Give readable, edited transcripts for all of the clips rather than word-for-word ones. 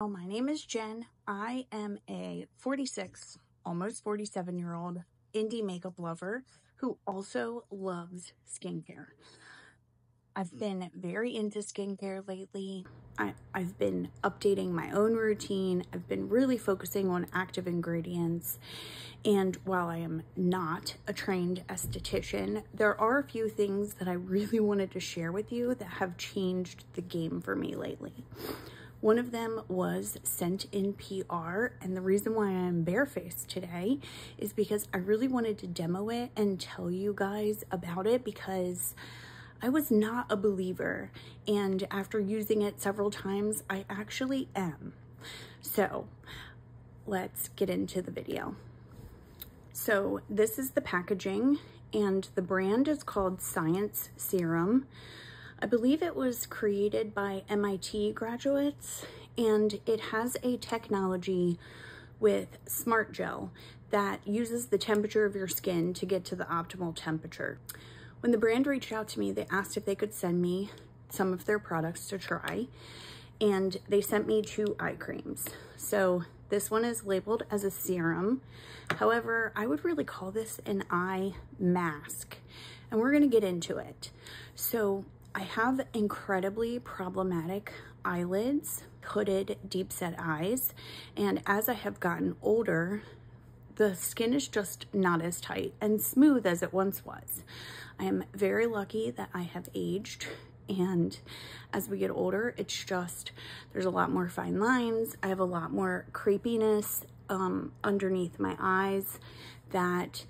Well, my name is Jen. I am a 46, almost 47-year-old indie makeup lover who also loves skincare. I've been very into skincare lately. I've been updating my own routine. I've been really focusing on active ingredients. And while I am not a trained esthetician, there are a few things that I really wanted to share with you that have changed the game for me lately. One of them was sent in PR, and the reason why I'm barefaced today is because I really wanted to demo it and tell you guys about it because I was not a believer, and after using it several times, I actually am. So let's get into the video. So this is the packaging, and the brand is called Science Serum. I believe it was created by MIT graduates, and it has a technology with Smart Gel that uses the temperature of your skin to get to the optimal temperature. When the brand reached out to me, they asked if they could send me some of their products to try, and they sent me 2 eye creams. So this one is labeled as a serum. However, I would really call this an eye mask, and we're gonna get into it. So I have incredibly problematic eyelids, hooded, deep set eyes, and as I have gotten older, the skin is just not as tight and smooth as it once was. I am very lucky that I have aged, and as we get older, it's just, there's a lot more fine lines. I have a lot more crepiness underneath my eyes that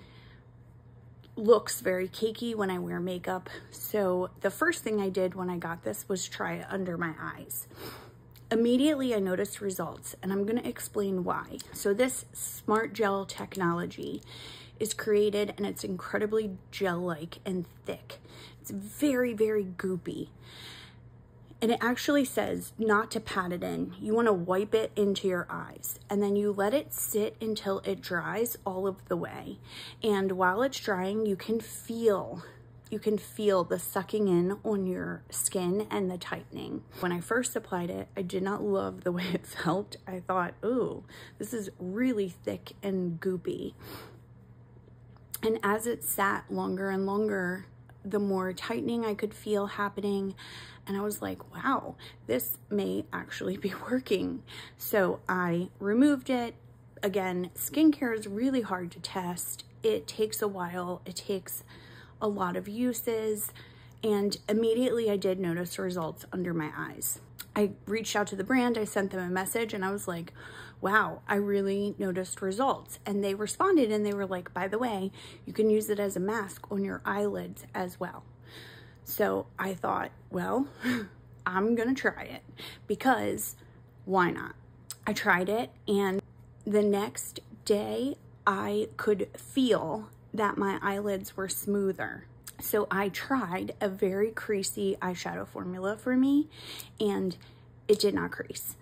looks very cakey when I wear makeup. So the first thing I did when I got this was try it under my eyes. Immediately I noticed results, and I'm going to explain why. So this Smart Gel technology is created, and it's incredibly gel-like and thick. It's very, very goopy. And it actually says not to pat it in. You want to wipe it into your eyes, and then you let it sit until it dries all of the way. And while it's drying, you can feel the sucking in on your skin and the tightening. When I first applied it, I did not love the way it felt. I thought, ooh, this is really thick and goopy. And as it sat longer and longer, the more tightening I could feel happening. And I was like, wow, this may actually be working. So I removed it. Again, skincare is really hard to test. It takes a while. It takes a lot of uses. And immediately I did notice results under my eyes. I reached out to the brand, I sent them a message, and I was like, wow, I really noticed results. And they responded, and they were like, by the way, you can use it as a mask on your eyelids as well. So I thought, well, I'm gonna try it because why not? I tried it, and the next day I could feel that my eyelids were smoother. So I tried a very creasy eyeshadow formula for me, and it did not crease.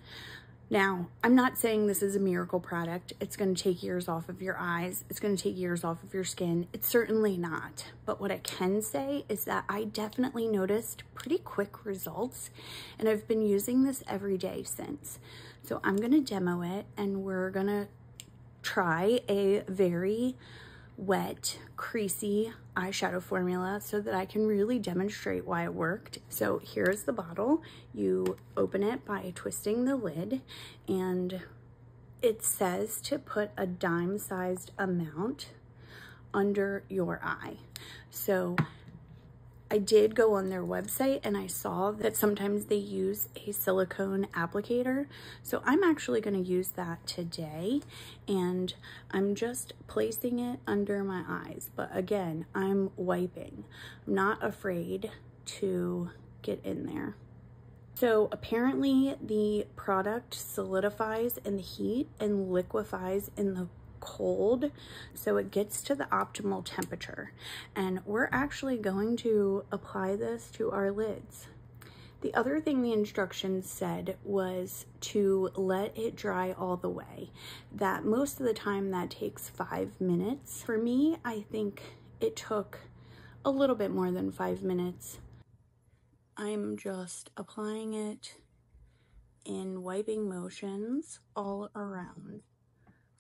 Now, I'm not saying this is a miracle product. It's going to take years off of your eyes. It's going to take years off of your skin. It's certainly not. But what I can say is that I definitely noticed pretty quick results, and I've been using this every day since. So I'm going to demo it, and we're going to try a very wet, creasy eyeshadow formula so that I can really demonstrate why it worked. So here's the bottle. You open it by twisting the lid, and it says to put a dime-sized amount under your eye. So I did go on their website, and I saw that sometimes they use a silicone applicator. So I'm actually going to use that today, and I'm just placing it under my eyes. But again, I'm wiping. I'm not afraid to get in there. So apparently the product solidifies in the heat and liquefies in the cold, so it gets to the optimal temperature, and we're actually going to apply this to our lids. The other thing the instructions said was to let it dry all the way, that most of the time that takes 5 minutes. For me, I think it took a little bit more than 5 minutes. I'm just applying it in wiping motions all around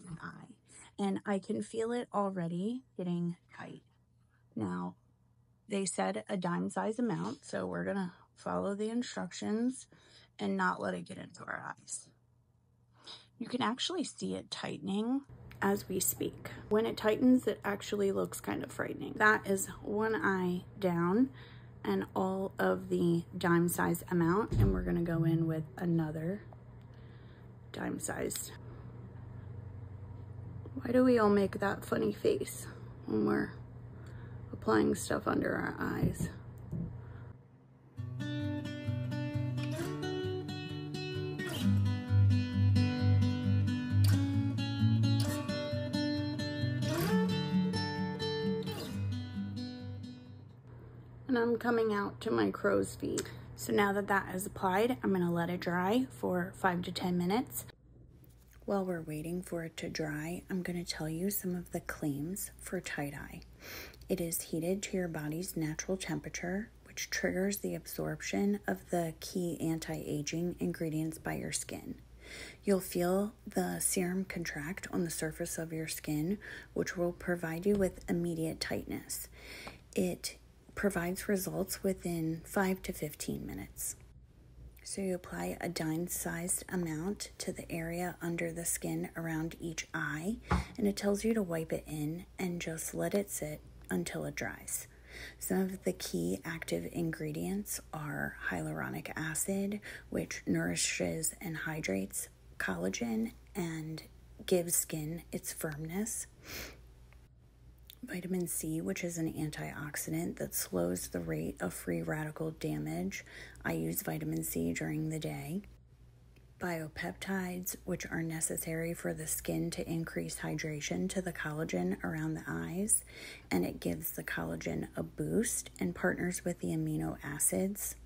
my eye. And I can feel it already getting tight. Now, they said a dime size amount, so we're gonna follow the instructions and not let it get into our eyes. You can actually see it tightening as we speak. When it tightens, it actually looks kind of frightening. That is one eye down and all of the dime size amount, and we're gonna go in with another dime size. Why do we all make that funny face when we're applying stuff under our eyes? And I'm coming out to my crow's feet. So now that that is applied, I'm gonna let it dry for 5 to 10 minutes. While we're waiting for it to dry, I'm gonna tell you some of the claims for Tighteye. It is heated to your body's natural temperature, which triggers the absorption of the key anti-aging ingredients by your skin. You'll feel the serum contract on the surface of your skin, which will provide you with immediate tightness. It provides results within 5 to 15 minutes. So you apply a dime-sized amount to the area under the skin around each eye, and it tells you to wipe it in and just let it sit until it dries. Some of the key active ingredients are hyaluronic acid, which nourishes and hydrates collagen and gives skin its firmness. Vitamin C, which is an antioxidant that slows the rate of free radical damage. I use vitamin C during the day. Biopeptides, which are necessary for the skin to increase hydration to the collagen around the eyes, and it gives the collagen a boost and partners with the amino acids.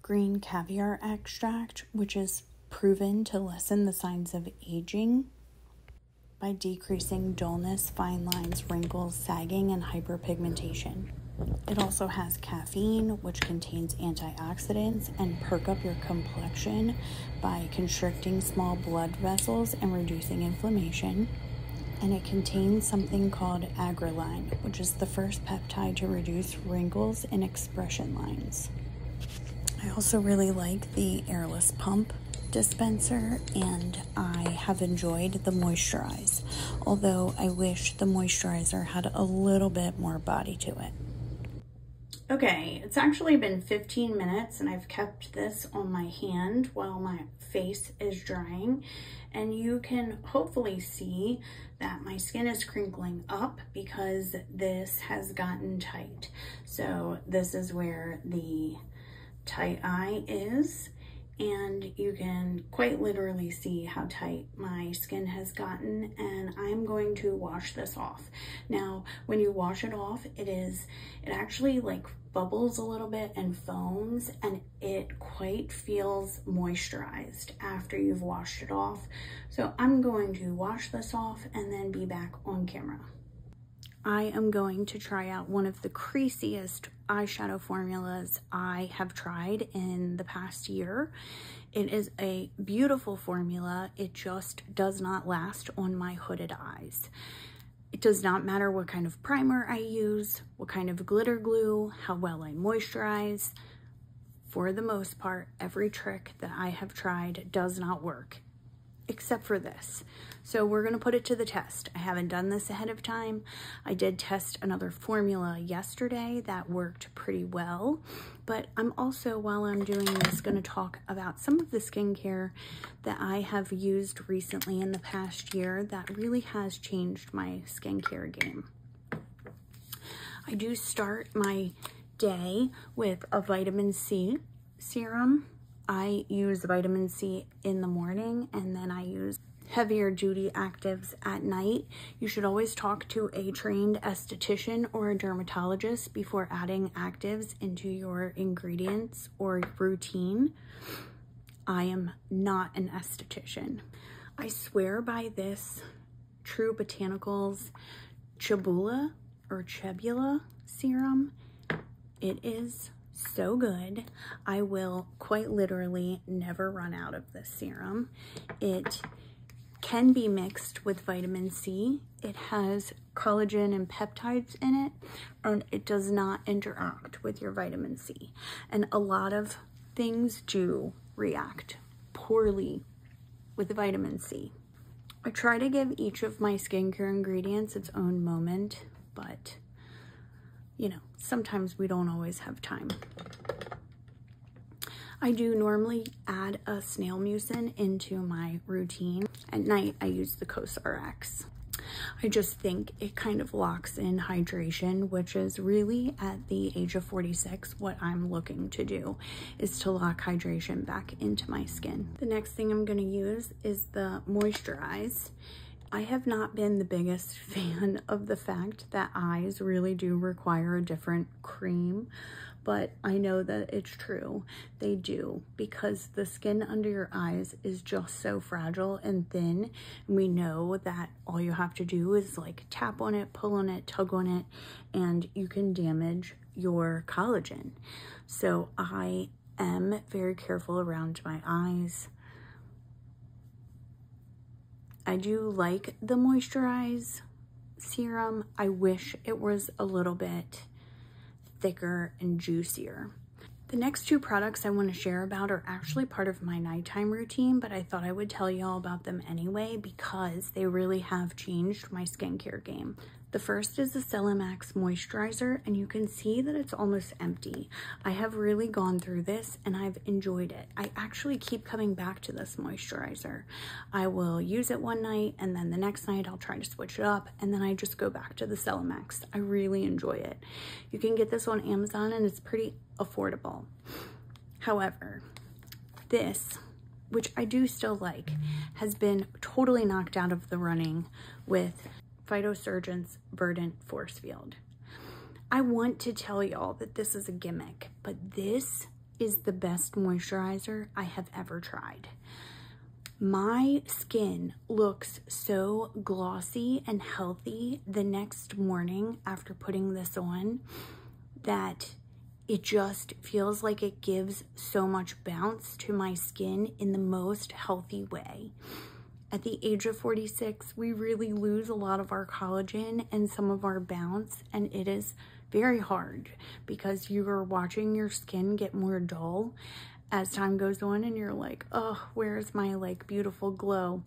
Green caviar extract, which is proven to lessen the signs of aging by decreasing dullness, fine lines, wrinkles, sagging, and hyperpigmentation. It also has caffeine, which contains antioxidants and perk up your complexion by constricting small blood vessels and reducing inflammation. And it contains something called agraline, which is the first peptide to reduce wrinkles and expression lines. I also really like the airless pump dispenser, and I have enjoyed the Moistureyes, although I wish the moisturizer had a little bit more body to it. Okay, it's actually been 15 minutes and I've kept this on my hand while my face is drying, and you can hopefully see that my skin is crinkling up because this has gotten tight. So this is where the tight eye is, and you can quite literally see how tight my skin has gotten, and I'm going to wash this off. Now, when you wash it off, it actually like bubbles a little bit and foams, and it quite feels moisturized after you've washed it off. So I'm going to wash this off and then be back on camera. I am going to try out one of the creasiest eyeshadow formulas I have tried in the past year. It is a beautiful formula. It just does not last on my hooded eyes. It does not matter what kind of primer I use, what kind of glitter glue, how well I moisturize. For the most part, every trick that I have tried does not work, except for this. So we're gonna put it to the test. I haven't done this ahead of time. I did test another formula yesterday that worked pretty well, but I'm also, while I'm doing this, gonna talk about some of the skincare that I have used recently in the past year that really has changed my skincare game. I do start my day with a vitamin C serum. I use vitamin C in the morning, and then I use heavier duty actives at night. You should always talk to a trained esthetician or a dermatologist before adding actives into your ingredients or routine. I am not an esthetician. I swear by this True Botanicals Chebula or Chebula serum. It is so good. I will quite literally never run out of this serum. It can be mixed with vitamin C. It has collagen and peptides in it, and it does not interact with your vitamin C. And a lot of things do react poorly with vitamin C. I try to give each of my skincare ingredients its own moment, but you know, sometimes we don't always have time. I do normally add a snail mucin into my routine. At night, I use the CosRX. I just think it kind of locks in hydration, which is really at the age of 46, what I'm looking to do is to lock hydration back into my skin. The next thing I'm gonna use is the Moistureyes. I have not been the biggest fan of the fact that eyes really do require a different cream, but I know that it's true. They do, because the skin under your eyes is just so fragile and thin. And we know that all you have to do is like tap on it, pull on it, tug on it, and you can damage your collagen. So I am very careful around my eyes. I do like the Moistureyes serum. I wish it was a little bit thicker and juicier. The next two products I want to share about are actually part of my nighttime routine, but I thought I would tell you all about them anyway because they really have changed my skincare game. The first is the Celimax moisturizer, and you can see that it's almost empty. I have really gone through this and I've enjoyed it. I actually keep coming back to this moisturizer. I will use it one night and then the next night I'll try to switch it up, and then I just go back to the Celimax. I really enjoy it. You can get this on Amazon and it's pretty affordable. However, this, which I do still like, has been totally knocked out of the running with Phytosurgence Verdant Forcefield. I want to tell y'all that this is a gimmick, but this is the best moisturizer I have ever tried. My skin looks so glossy and healthy the next morning after putting this on that it just feels like it gives so much bounce to my skin in the most healthy way. At the age of 46, we really lose a lot of our collagen and some of our bounce, and it is very hard because you are watching your skin get more dull as time goes on, and you're like, oh, where's my like beautiful glow?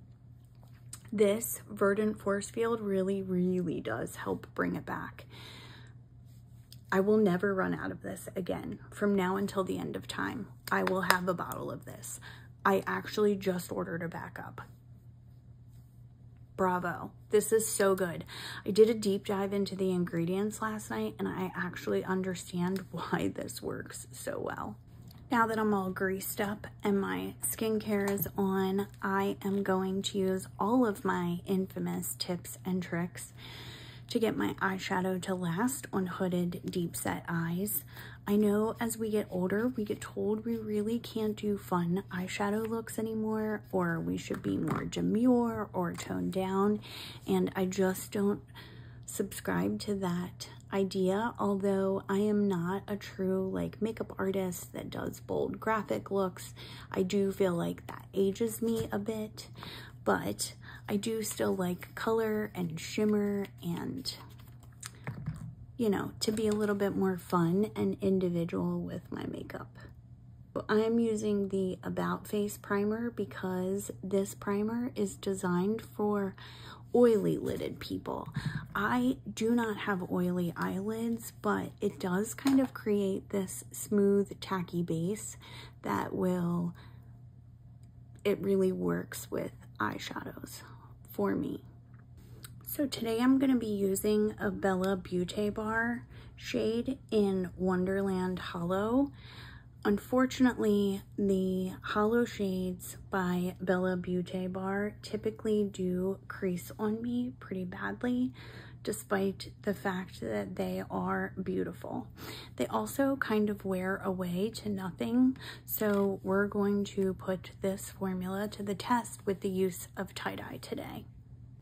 This Verdant Forcefield really, really does help bring it back. I will never run out of this again. From now until the end of time, I will have a bottle of this. I actually just ordered a backup. Bravo. This is so good. I did a deep dive into the ingredients last night and I actually understand why this works so well. Now that I'm all greased up and my skincare is on, I am going to use all of my infamous tips and tricks to get my eyeshadow to last on hooded deep set eyes. I know as we get older, we get told we really can't do fun eyeshadow looks anymore, or we should be more demure or toned down, and I just don't subscribe to that idea. Although I am not a true like makeup artist that does bold graphic looks, I do feel like that ages me a bit, but I do still like color and shimmer and, you know, to be a little bit more fun and individual with my makeup. I'm using the About Face primer because this primer is designed for oily lidded people. I do not have oily eyelids, but it does kind of create this smooth, tacky base that it really works with eyeshadows for me. So today I'm going to be using a Bella Beaute bar shade in Wonderland Holo. Unfortunately, the Holo shades by Bella Beaute bar typically do crease on me pretty badly, despite the fact that they are beautiful. They also kind of wear away to nothing, so we're going to put this formula to the test with the use of Tighteye today.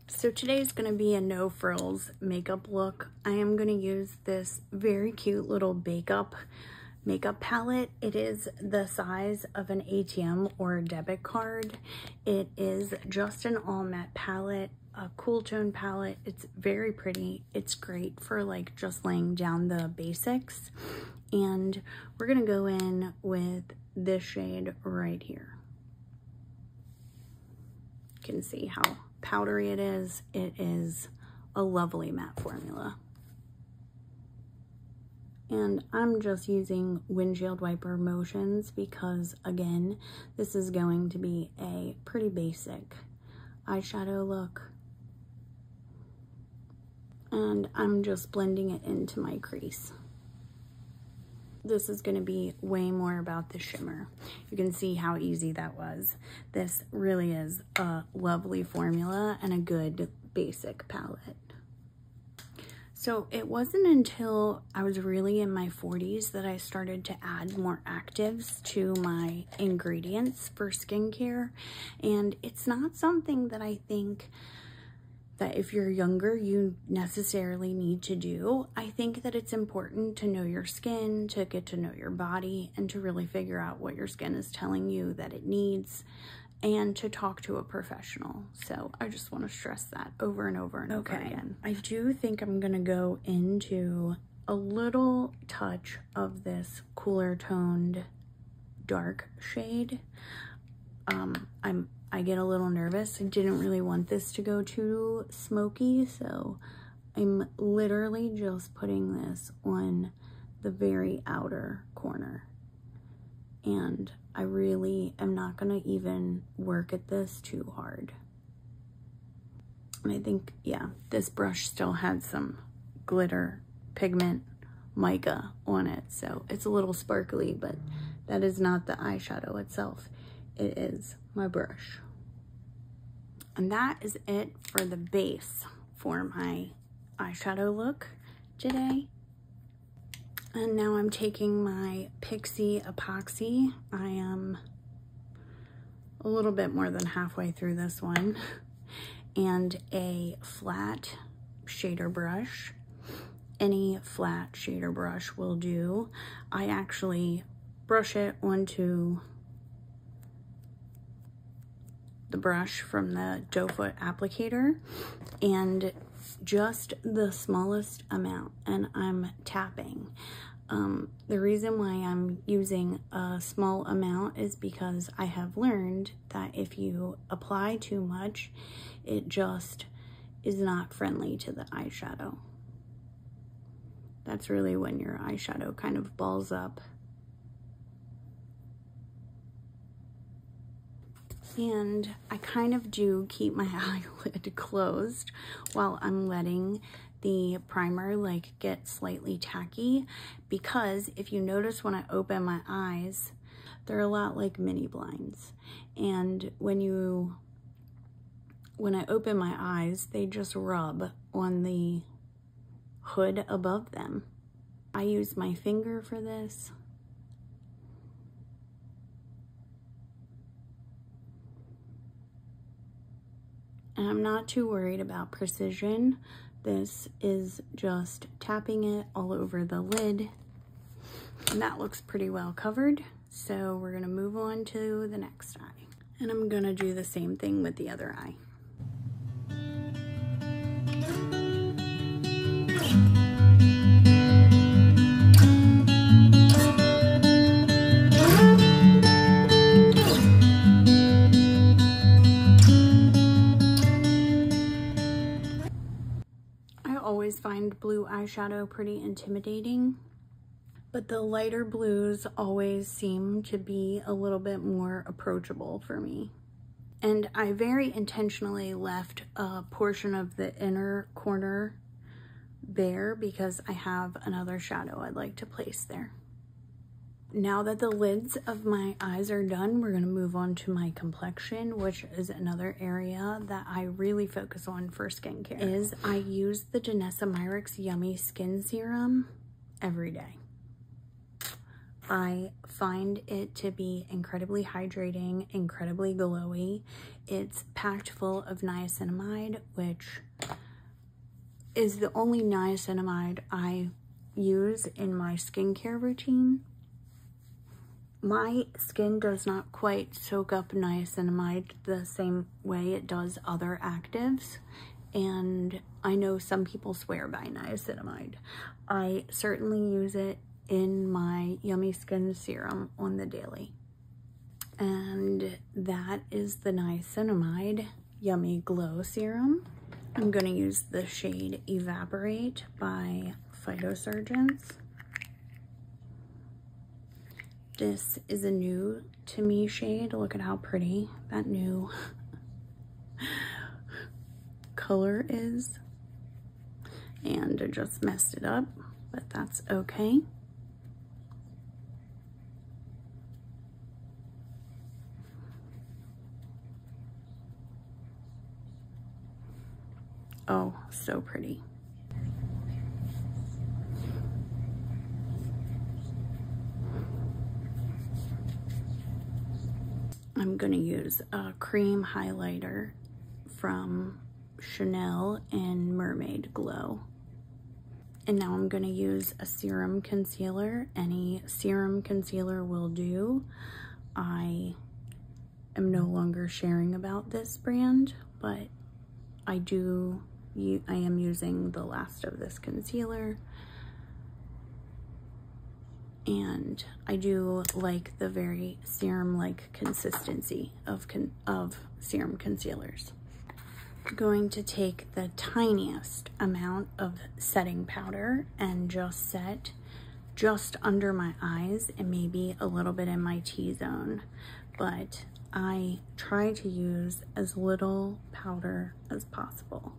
So today's going to be a no frills makeup look. I am going to use this very cute little Bakeup makeup palette. It is the size of an ATM or a debit card. It is just an all matte palette, a cool tone palette. It's very pretty. It's great for like just laying down the basics. And we're gonna go in with this shade right here. You can see how powdery it is. It is a lovely matte formula. And I'm just using windshield wiper motions because, again, this is going to be a pretty basic eyeshadow look. And I'm just blending it into my crease. This is going to be way more about the shimmer. You can see how easy that was. This really is a lovely formula and a good basic palette. So it wasn't until I was really in my 40s that I started to add more actives to my ingredients for skincare. And it's not something that I think that if you're younger, you necessarily need to do. I think that it's important to know your skin, to get to know your body, and to really figure out what your skin is telling you that it needs, and to talk to a professional. So I just want to stress that over and over and over again. I do think I'm gonna go into a little touch of this cooler toned dark shade. I get a little nervous. I didn't really want this to go too smoky, so I'm literally just putting this on the very outer corner. And I really am not gonna even work at this too hard. And I think, yeah, this brush still had some glitter, pigment, mica on it, so it's a little sparkly, but that is not the eyeshadow itself. It is my brush. And that is it for the base for my eyeshadow look today. And now I'm taking my Pixie Epoxy. I am a little bit more than halfway through this one. And a flat shader brush. Any flat shader brush will do. I actually brush it onto the brush from the doe foot applicator, and just the smallest amount, and I'm tapping. The reason why I'm using a small amount is because I have learned that if you apply too much, it just is not friendly to the eyeshadow. That's really when your eyeshadow kind of balls up. And I kind of do keep my eyelid closed while I'm letting the primer like get slightly tacky, because if you notice when I open my eyes, they're a lot like mini blinds. And when I open my eyes, they just rub on the hood above them. I use my finger for this. And I'm not too worried about precision. This is just tapping it all over the lid. And that looks pretty well covered. So we're gonna move on to the next eye. And I'm gonna do the same thing with the other eye. Find blue eyeshadow pretty intimidating, but the lighter blues always seem to be a little bit more approachable for me. And I very intentionally left a portion of the inner corner bare because I have another shadow I'd like to place there. Now that the lids of my eyes are done, we're going to move on to my complexion, which is another area that I really focus on for skincare. I use the Danessa Myricks Yummy Skin Serum every day. I find it to be incredibly hydrating, incredibly glowy. It's packed full of niacinamide, which is the only niacinamide I use in my skincare routine. My skin does not quite soak up niacinamide the same way it does other actives, and I know some people swear by niacinamide. I certainly use it in my Yummy Skin Serum on the daily. And that is the Niacinamide Yummy Glow Serum. I'm going to use the shade Evaporate by Phytosurgence. This is a new to me shade. Look at how pretty that new color is. And I just messed it up, but that's okay. Oh, so pretty. I'm going to use a cream highlighter from Chanel in Mermaid Glow. And now I'm going to use a serum concealer. Any serum concealer will do. I am no longer sharing about this brand, but I am using the last of this concealer. And I do like the very serum-like consistency of serum concealers. I'm going to take the tiniest amount of setting powder and just set just under my eyes and maybe a little bit in my T-zone. But I try to use as little powder as possible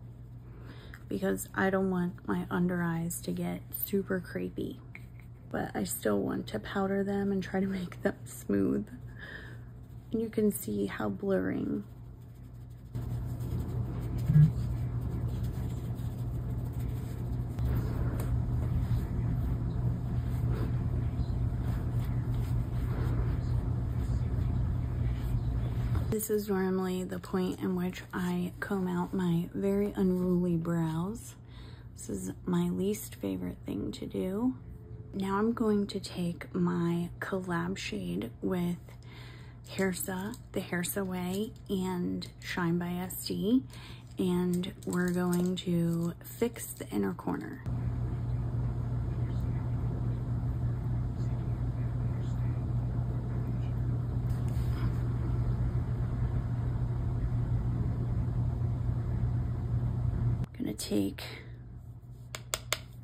because I don't want my under eyes to get super crepey. But I still want to powder them and try to make them smooth. And you can see how blurring. This is normally the point in which I comb out my very unruly brows. This is my least favorite thing to do. Now I'm going to take my collab shade with Hairsa, the Hairsa Way, and Shine by SD, and we're going to fix the inner corner. I'm gonna take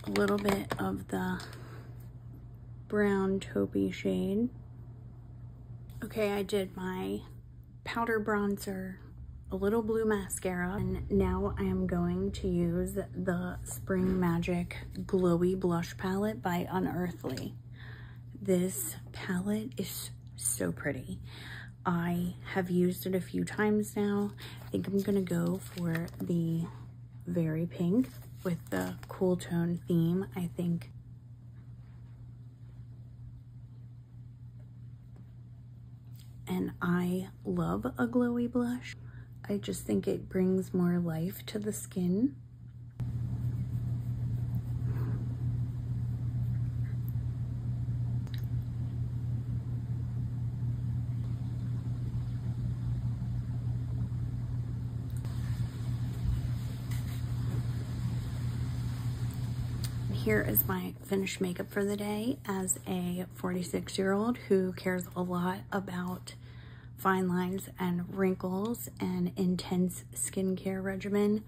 a little bit of the brown taupey shade. Okay, I did my powder bronzer, a little blue mascara, and now I am going to use the Spring Magic Glowy Blush Palette by Unearthly. This palette is so pretty. I have used it a few times now. I think I'm gonna go for the Very Pink with the cool tone theme. I think and I love a glowy blush. I just think it brings more life to the skin. Here is my finished makeup for the day as a 46-year-old who cares a lot about fine lines and wrinkles and intense skincare regimen.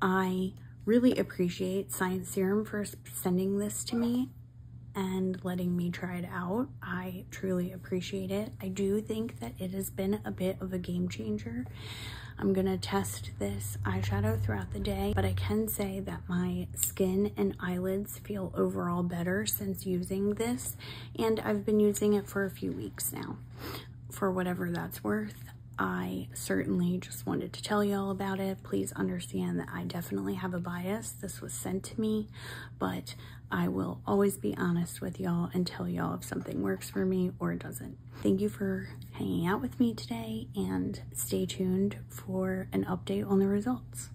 I really appreciate Science Serum for sending this to me and letting me try it out. I truly appreciate it. I do think that it has been a bit of a game changer. I'm gonna test this eyeshadow throughout the day, but I can say that my skin and eyelids feel overall better since using this, and I've been using it for a few weeks now. For whatever that's worth, I certainly just wanted to tell y'all about it. Please understand that I definitely have a bias. This was sent to me, but I will always be honest with y'all and tell y'all if something works for me or doesn't. Thank you for hanging out with me today, and stay tuned for an update on the results.